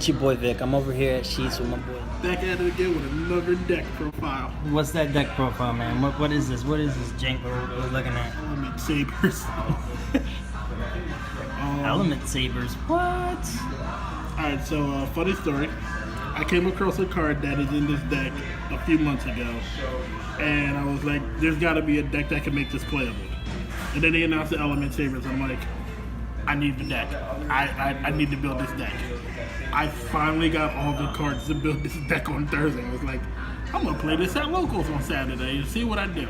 It's your boy Vic. I'm over here at Sheetz with my boy. Back at it again with another deck profile. What's that deck profile, man? What is this? What is this jank we're looking at? Elementsabers. Elementsabers. What? Alright, so funny story. I came across a card that is in this deck a few months ago, and I was like, there's got to be a deck that can make this playable. And then they announced the Elementsabers. I'm like, I need the deck. I need to build this deck. I finally got all the cards to build this deck on Thursday. I was like, I'm gonna play this at locals on Saturday and see what I do.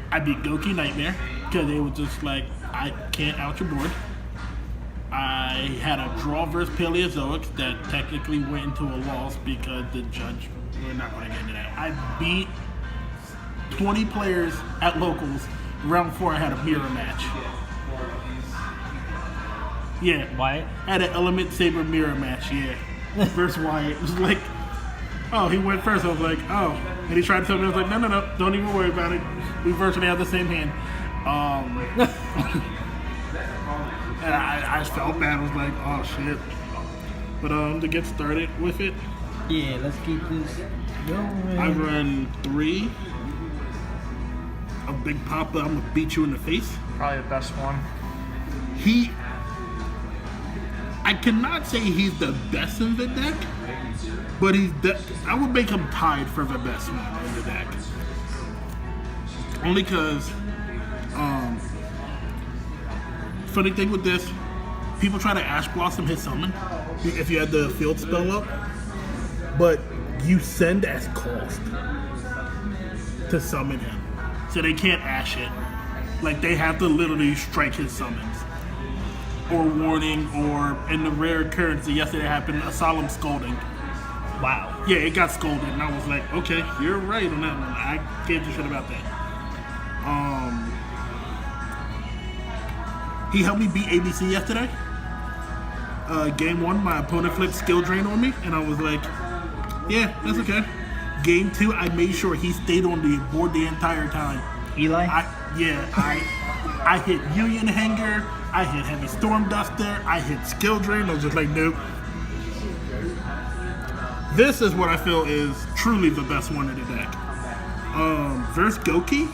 I beat Goki Nightmare because it was just like, I can't out your board. I had a draw versus Paleozoics that technically went into a loss because the judge, we're not gonna get into that. I beat 20 players at locals. Round 4 I had a mirror match. Yeah. Wyatt? I had an Elementsaber mirror match, yeah. Versus Wyatt. It was like, oh, he went first. I was like, oh. And he tried to tell me, I was like, no, don't even worry about it. We virtually have the same hand. And I felt bad. I was like, oh, shit. But to get started with it. Yeah, let's keep this going. I run 3. A big papa, I'm gonna beat you in the face. Probably the best one. I cannot say he's the best in the deck, but I would make him tied for the best one in the deck. Only because, funny thing with this, people try to Ash Blossom his summon if you had the field spell up, but you send as cost to summon him. So they can't Ash it. Like, they have to literally strike his summons. Or warning, or in the rare occurrence that yesterday happened, a solemn scolding. Wow. Yeah, it got scolded, and I was like, okay, you're right on that one. I can't do shit about that. He helped me beat ABC yesterday. Game 1, my opponent flipped skill drain on me, and I was like, yeah, that's okay. Game 2, I made sure he stayed on the board the entire time. Eli? I hit Union Hanger, I hit Heavy Storm Duster, I hit Skill Drain. I was just like, nope. This is what I feel is truly the best one in the deck. Versus Goki,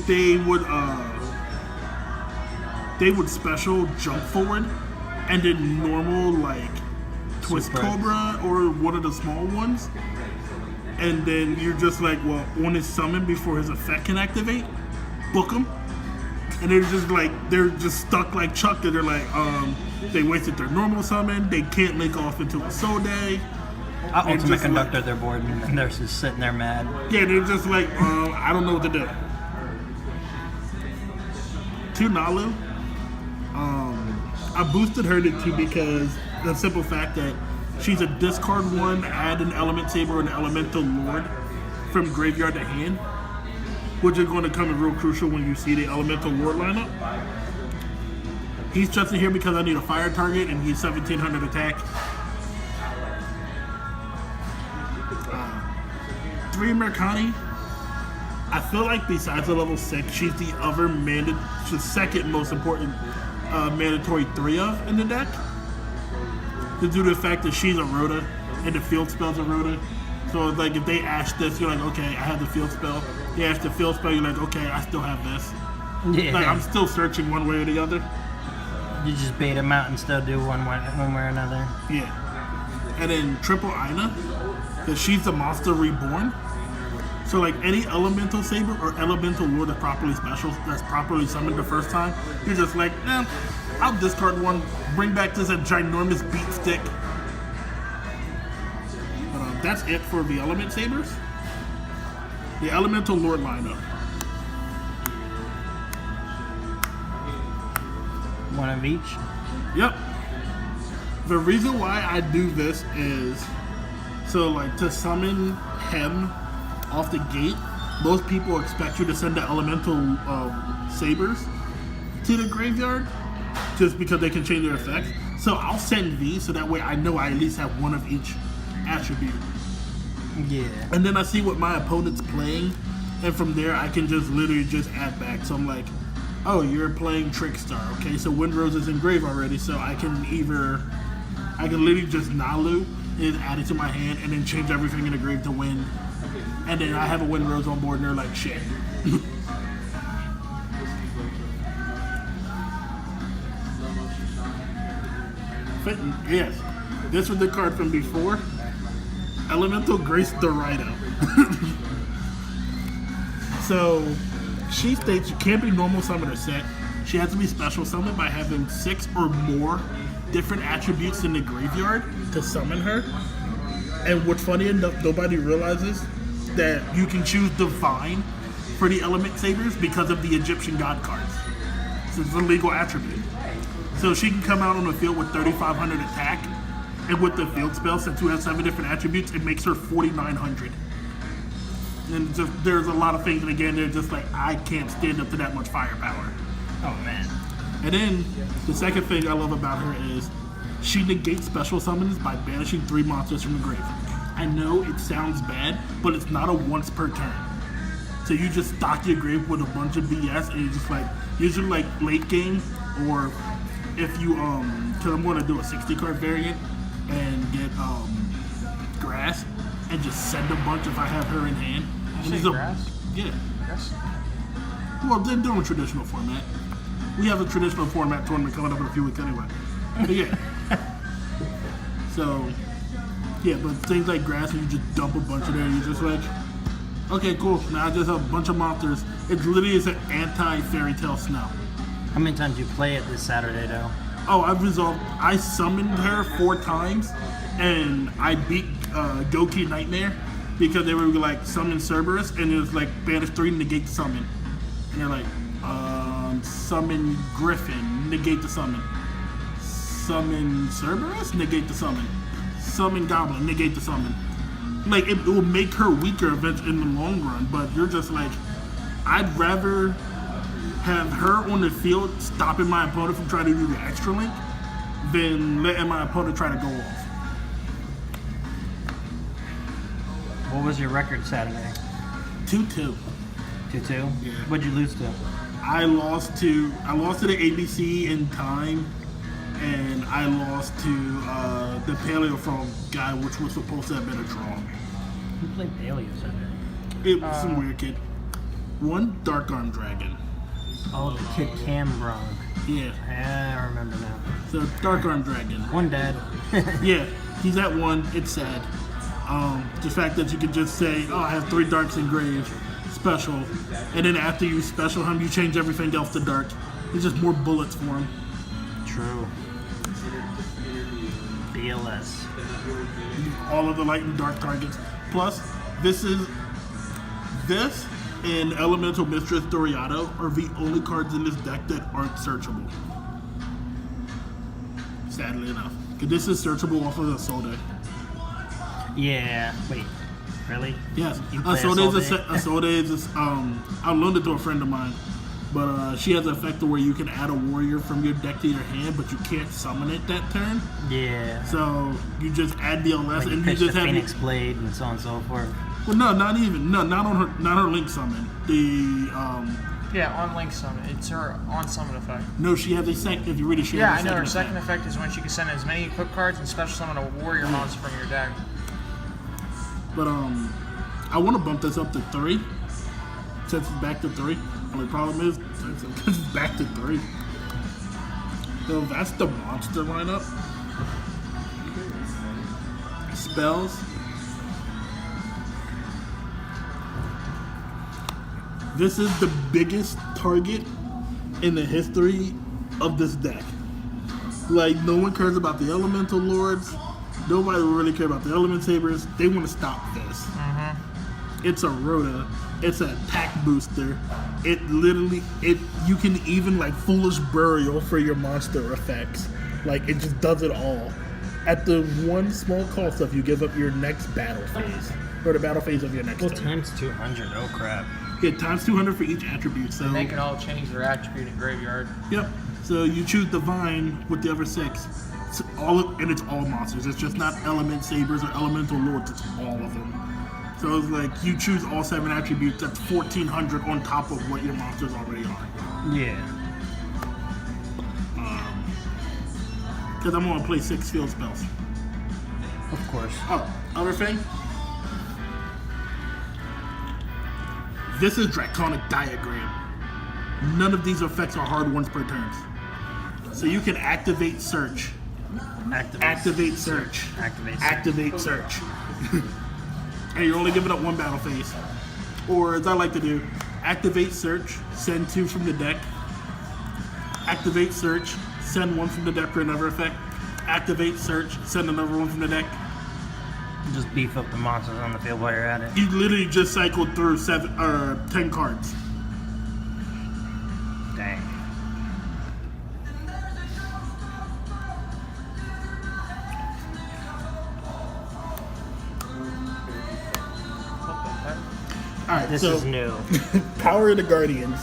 they would special jump forward and then normal like Twist Cobra or one of the small ones. And then you're just like, well, on his summon before his effect can activate, book him. And they're just stuck like Chuck. That they're like, they wasted their normal summon. They can't link off into a Soul Day. I ultimate conductor their board, and they're just sitting there mad. Yeah, they're just like, I don't know what to do. 2 Nalu. I boosted her to 2 because the simple fact that she's a discard 1, add an Elementsaber and an Elemental Lord from graveyard to hand, which is going to come in real crucial when you see the Elemental Lord lineup. He's just in here because I need a fire target, and he's 1700 attack. 3 Mercani. I feel like besides the level 6, she's the other the second most important mandatory 3 of in the deck. Due to the fact that she's a Rhoda and the field spell's a Rhoda. So it's like if they ash this, you're like, okay, I have the field spell. They ash the field spell, you're like, okay, I still have this. Yeah. Like, I'm still searching one way or the other. You just bait them out and still do one way or another. Yeah. And then Triple Ina, because she's the monster reborn. So like any Elemental Saber or Elemental Lord that's properly summoned the first time, you're just like, I'll discard 1, bring back this a ginormous beat stick. But that's it for the Elementsabers. The Elemental Lord lineup. One of each? Yep. The reason why I do this is, so like to summon him off the gate, most people expect you to send the Elemental Sabers to the graveyard just because they can change their effects. So I'll send these so that way I know I at least have 1 of each attribute. Yeah. And then I see what my opponent's playing, and from there I can just literally just add back. So I'm like, oh, you're playing Trickstar. Okay, so Windrose is engraved already, so I can literally just Nalu and add it to my hand and then change everything in the grave to win. And then I have a Windrose on board and they're like, shit. Yes, this was the card from before. Elemental Grace Dorito. So, she states you can't be normal summon or set. She has to be special summoned by having 6 or more different attributes in the graveyard to summon her. And what's funny enough, nobody realizes that you can choose Divine for the Elementsabers because of the Egyptian God cards. So it's a legal attribute. So she can come out on the field with 3,500 attack, and with the field spell, since you have 7 different attributes, it makes her 4,900. And just there's a lot of things in the game that are just like, I can't stand up to that much firepower. Oh man. And then the second thing I love about her is she negates special summons by banishing 3 monsters from the grave. I know it sounds bad, but it's not a once per turn. So you just stock your grave with a bunch of BS, and you just like, usually like late game, or if you because I'm going to do a 60 card variant and get grass and just send a bunch if I have her in hand. You say grass? Yeah. Grass? Well, they're doing traditional format. We have a traditional format tournament coming up in a few weeks anyway. But yeah. So, yeah, but things like grass, and you just dump a bunch of there, and you're just like, okay, cool. Now I just have a bunch of monsters. It literally is an anti-fairy tale snow. How many times do you play it this Saturday, though? Oh, I summoned her 4 times, and I beat Goki Nightmare because they were like summon Cerberus, and it was like banish 3, negate the summon. And they're like, summon Griffin, negate the summon. Summon Cerberus, negate the summon. Summon Goblin, negate the summon. Like, it will make her weaker eventually in the long run, but you're just like, I'd rather have her on the field stopping my opponent from trying to do the extra link than letting my opponent try to go off. What was your record Saturday? 2-2. 2-2? Yeah. What'd you lose to? I lost to the ABC in time, and I lost to the Paleophone guy, which was supposed to have been a draw. Who played Paleo Saturday? It was some weird kid. One Dark Arm Dragon. Oh, the kid Cam Brung. Yeah. I remember now. So Dark Arm Dragon. One dead. Yeah, he's at 1. It's sad. The fact that you could just say, oh, I have 3 darks engraved, special, and then after you special him, you change everything else to dark. It's just more bullets for him. True. BLS. All of the light and dark targets. Plus, this and Elemental Mistress Doriato are the only cards in this deck that aren't searchable. Sadly enough. Because this is searchable off of the Soul deck. Yeah. Wait. Really? Yes. You play Soul is I loaned it to a friend of mine. But she has an effect where you can add a warrior from your deck to your hand, but you can't summon it that turn. Yeah. So you just add the LS, Like and you you just the have Phoenix Blade and so on and so forth. Well, no, not her link summon. Yeah, on Link Summon. It's her on summon effect. No, she has a second. If you read it, she Yeah, has a I know. Her second second effect is when she can send as many equip cards and special summon a warrior monster from your deck. But I want to bump this up to 3, since it's back to 3. Only problem is because it's back to 3. So that's the monster lineup. Spells. This is the biggest target in the history of this deck. Like, no one cares about the Elemental Lords. Nobody will really care about the Elementsabers. They want to stop this. It's a Rhoda. It's an attack booster. It literally, you can even like Foolish Burial for your monster effects. Like, it just does it all. At the one small cost of you give up your next battle phase. Or the battle phase of your next turn. Times 200. Oh crap. Yeah, times 200 for each attribute. So They can all change their attribute in Graveyard. Yep. So you choose Divine with the other 6. It's all monsters. It's just not Elementsabers or Elemental Lords. It's all of them. So it's like you choose all 7 attributes. That's 1,400 on top of what your monsters already are. Yeah. Because I'm gonna play 6 field spells. Of course. Oh, other thing. This is Draconic Diagram. None of these effects are hard ones per turn. So you can activate search. Activate search. Activate search. And you're only giving up 1 battle phase. Or as I like to do, activate search, send 2 from the deck. Activate search, send 1 from the deck for another effect. Activate search, send another 1 from the deck. Just beef up the monsters on the field while you're at it. You literally just cycled through 10 cards. Dang. Alright, This so is new. Power of the Guardians.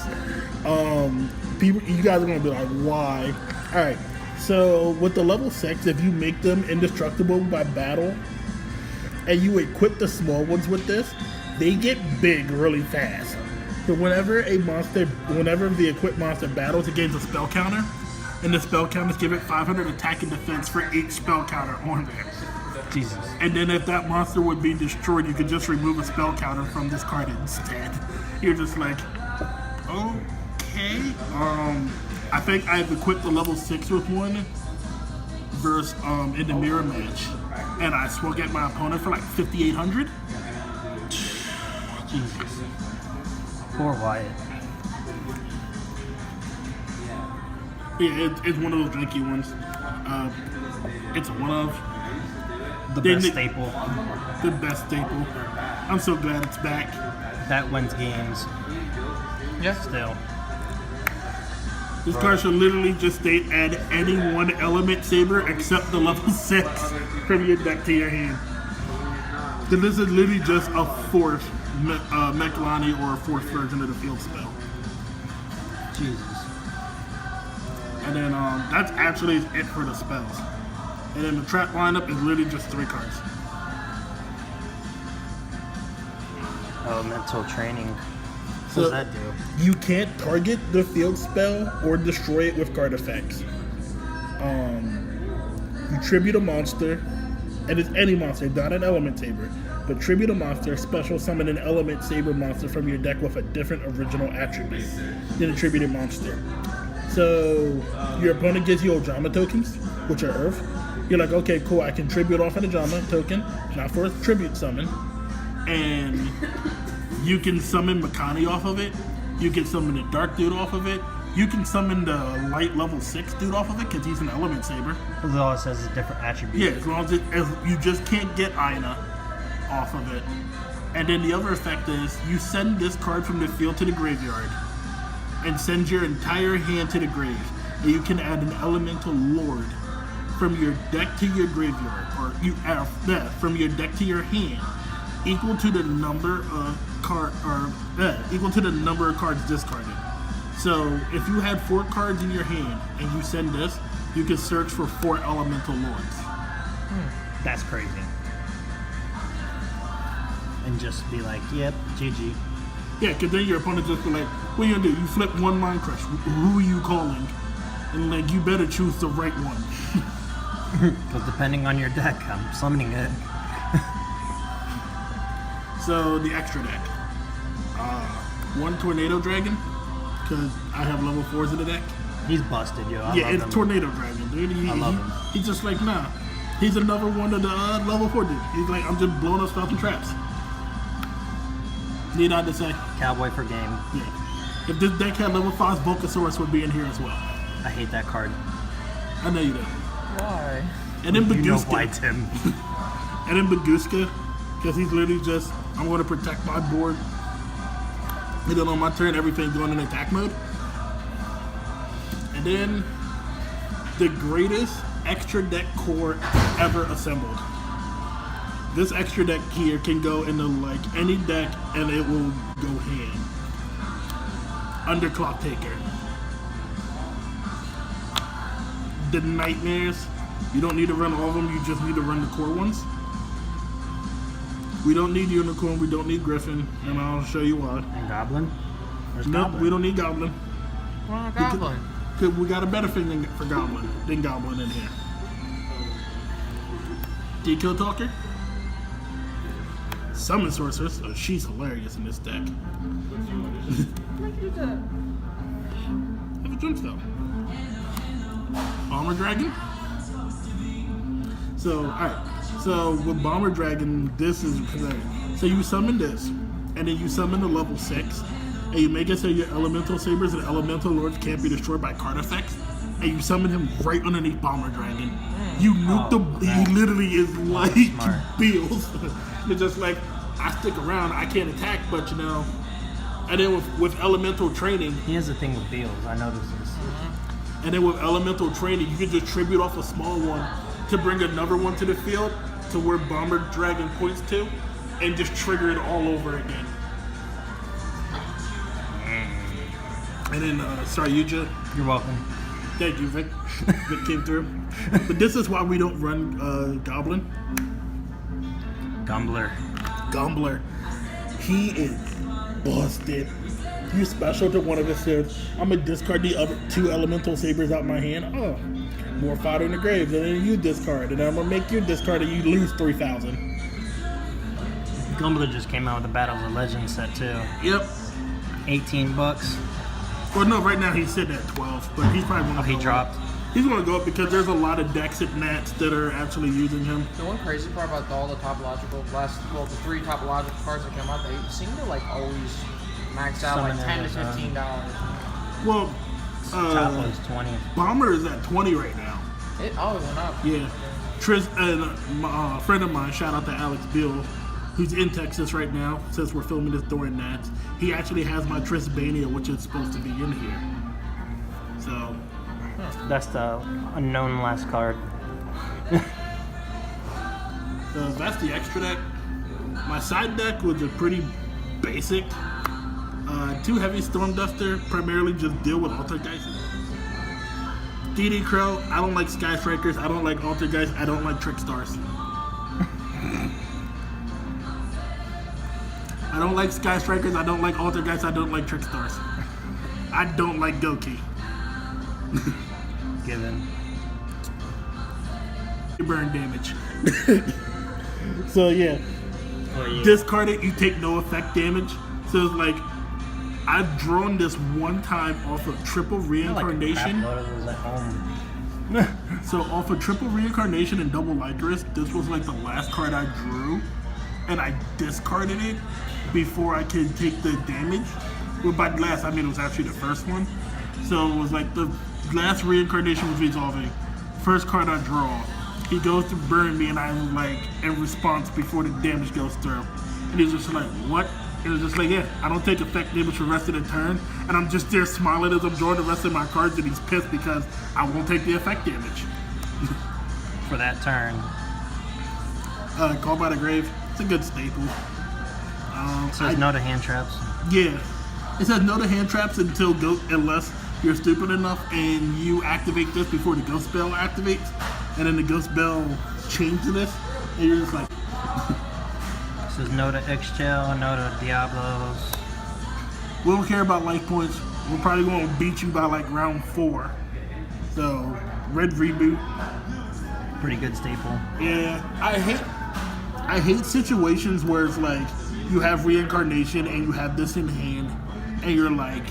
People, you guys are gonna be like, why? Alright, so with the level 6, if you make them indestructible by battle, and you equip the small ones with this, they get big really fast. So whenever the equipped monster battles, it gains a spell counter, and the spell counters give it 500 attack and defense for each spell counter on there. Jesus. And then if that monster would be destroyed, you could just remove a spell counter from this card instead. You're just like, okay. I think I've equipped the level 6 with one versus in the mirror match, and I swung at my opponent for like 5,800. Jesus. Poor Wyatt. Yeah, it's one of those janky ones. It's one of The best staple. the best staple. I'm so glad it's back. That wins games. Yeah. Still. This card should literally just state add any one element saber except the level 6 from your deck to your hand. Then this is literally just a 4th Mekalani or a 4th version of the field spell. Jesus. And then that's actually it for the spells. And then the trap lineup is literally just 3 cards. Elemental training. What So does that do? you can't target the field spell or destroy it with card effects. You tribute a monster, and it's any monster, not an Elementsaber, but tribute a monster, special summon an Elementsaber monster from your deck with a different original attribute than a tributed monster. So your opponent gives you Ojama tokens, which are Earth. You're like, okay, cool, I can tribute off an Ojama token, not for a tribute summon. And you can summon Makani off of it. You can summon the Dark Dude off of it. You can summon the light level 6 dude off of it because he's an Elementsaber. Because it all says a different attribute. Yeah, as long as you just can't get Aina off of it. And then the other effect is you send this card from the field to the graveyard and send your entire hand to the grave. And you can add an Elemental Lord from your deck to your graveyard, or you add from your deck to your hand, equal to the number of cards discarded. So if you had 4 cards in your hand and you send this, you can search for 4 Elemental Lords. That's crazy. And just be like, yep, GG. Yeah, because then your opponent just be like, what are you gonna do? You flip 1 Mind Crush. Who are you calling? And like, you better choose the right one. Because depending on your deck, I'm summoning it. So the extra deck. 1 Tornado Dragon, because I have level 4s in the deck. He's busted, yo. I Yeah, love it's him. Tornado Dragon, dude. I love him. He's just like, nah. He's another one of the level 4 dudes. He's like, I'm just blowing up stuff and traps. Need I to say? Cowboy for game. Yeah. If this deck had level 5, Volcasaurus would be in here as well. I hate that card. I know you do. Why? And then You know Baguska. why, Tim. And then Baguska, because he's literally just, I'm going to protect my board. And then on my turn, everything going in attack mode. And then the greatest extra deck core ever assembled. This extra deck here can go into like any deck and it will go hand. Underclock Taker. The Nightmares, you don't need to run all of them, you just need to run the core ones. We don't need Unicorn. We don't need Griffin, and I'll show you why. And Goblin? There's Nope, Goblin. we don't need Goblin. Why not Goblin? Cause we got a better thing than Goblin in here. Deco Talker. Summon Sorceress. Oh, she's hilarious in this deck. Have a Dreamstone. Bomber Dragon. So, alright. So, with Bomber Dragon, this is... So, you summon this, and then you summon the level 6, and you make it so your Elemental Sabers and Elemental Lords can't be destroyed by card effects, and you summon him right underneath Bomber Dragon. You nuke he literally is like Beals. It's just like, I stick around, I can't attack, but you know... And then with Elemental Training... He has a thing with Beals, I noticed this. And then with Elemental Training, you can just tribute off a small one to bring another one to the field to where Bomber Dragon points to, and just trigger it all over again. And then, sorry, Yugioh. You're welcome. Thank you, Vic. Vic came through. But this is why we don't run Goblin. Gumbler. He is busted. You special to one of his says, I'm gonna discard the other 2 Elemental Sabers out my hand. Oh, more fodder in the grave. And then you discard, and I'm gonna make you discard, and you lose 3,000. Gumbler just came out with the Battles of Legends set too. Yep. $18. Well, no, right now he's sitting at 12, but he's probably gonna Oh, he go dropped. up. He's gonna go up because there's a lot of decks at Nats that are actually using him. The one crazy part about all the topological the 3 topological cards that come out, they seem to like always max out like $10 to $15. Well, Top was 20. Bomber is at 20 right now. It went up. Yeah. Tris and a friend of mine, shout out to Alex Bill, who's in Texas right now, since we're filming this during Nats. He actually has my Trisbania, which is supposed to be in here. So. That's the unknown last card. So that's the extra deck. My side deck was a pretty basic. 2 heavy Storm Duster, primarily just deal with Altergeist. DD Crow, I don't like Sky Strikers, I don't like Altergeist, I don't like Trick Stars. I don't like Sky Strikers, I don't like Altergeist, I don't like Trick Stars. I don't like Goki. Given. Burn damage. So yeah. Well, yeah. Discard it, you take no effect damage. So it's like, I've drawn this one time off of triple reincarnation. Like a crap load of those at home. So off of triple reincarnation and double Lycris, this was like the last card I drew, and I discarded it before I could take the damage. Well, by last I mean it was actually the first one. So it was like the last reincarnation was resolving. First card I draw, he goes to burn me, and I'm like in response before the damage goes through, and he's just like, what? It was just like, yeah, I don't take effect damage for the rest of the turn, and I'm just there smiling as I'm drawing the rest of my cards, and he's pissed because I won't take the effect damage. For that turn. Call by the Grave, it's a good staple. It says no to hand traps. Yeah, it says no to hand traps unless you're stupid enough and you activate this before the ghost spell activates, and then the ghost spell changes this, and you're just like, It says no to X-Shell, no to Diablos. we don't care about life points. We're probably going to beat you by like round 4. So, red reboot. Pretty good staple. Yeah, I hate situations where it's like you have reincarnation and you have this in hand, and you're like,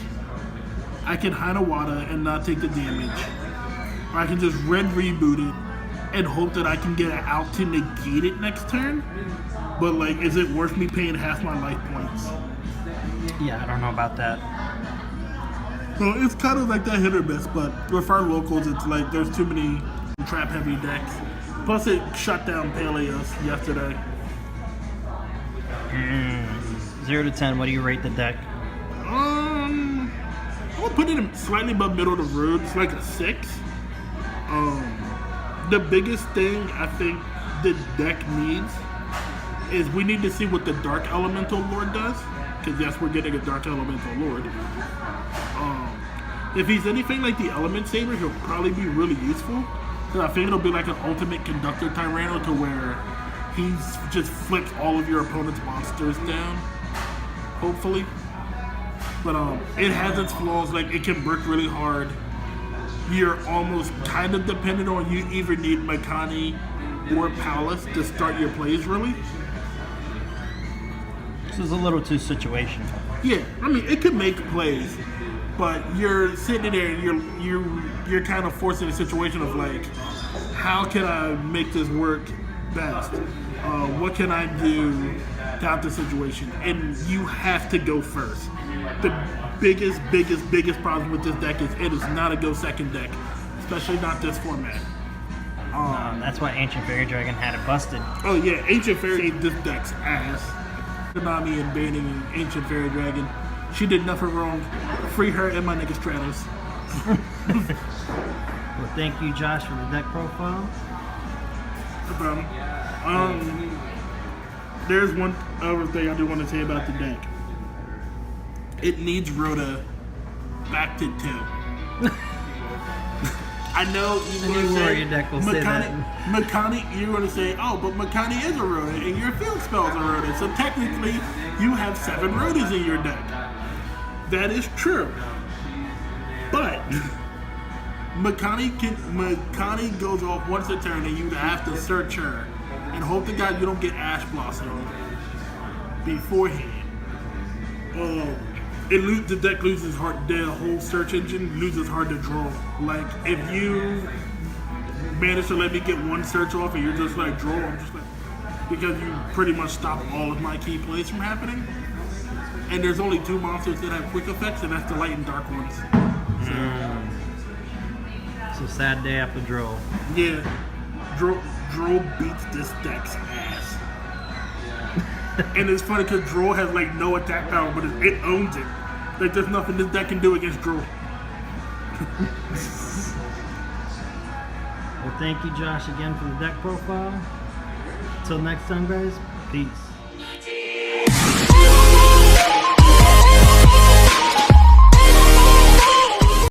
I can Hanawada and not take the damage, or I can just red reboot it and hope that I can get it out to negate it next turn. But like, is it worth me paying half my life points? Yeah, I don't know about that. So it's kind of like that hit or miss, but with our locals, it's like there's too many trap heavy decks. Plus it shut down Peleos yesterday. 0 to 10, what do you rate the deck? I'm gonna put it in slightly above middle of the road. It's like a 6. The biggest thing I think the deck needs is we need to see what the Dark Elemental Lord does. Because yes, we're getting a Dark Elemental Lord. If he's anything like the Elementsaber, he'll probably be really useful. Because I think it'll be like an ultimate Conductor Tyranno to where he's just flipped all of your opponent's monsters down. Hopefully. But it has its flaws, like it can brick really hard. You're almost kind of dependent on you either need Makani or Palace to start your plays really. This is a little too situational. Yeah, I mean it can make plays, but you're sitting there and you're kind of forced in a situation of like, how can I make this work best? What can I do to out the situation? And you have to go first. The biggest problem with this deck is it is not a go second deck, especially not this format. That's why Ancient Fairy Dragon had it busted. Oh yeah, Ancient Fairy saved this deck's ass. Konami and banning Ancient Fairy Dragon. She did nothing wrong. Free her and my nigga Stratos. Well, thank you, Josh, for the deck profile. No problem. There's one other thing I do want to say about the deck. It needs Rhoda back to 2. I know you're going to say your deck will say that. Makani, you're going to say, oh, but Makani is a Rhoda and your field spells are Rhoda. So technically, you have 7 Rhodas in your deck. That is true. But Makani goes off once a turn and you have to search her and hope to God you don't get Ash Blossom beforehand. The deck loses hard. The whole search engine loses hard to draw. Like if you manage to let me get one search off and you're just like draw, I'm just like, because you pretty much stop all of my key plays from happening. And there's only 2 monsters that have quick effects, and that's the light and dark ones. So sad day after draw. Yeah, Droll beats this deck's ass. And it's funny because Droll has like no attack power, but it owns it. Like there's nothing this deck can do against Droll. Well, thank you, Josh, again for the deck profile. Until next time, guys. Peace.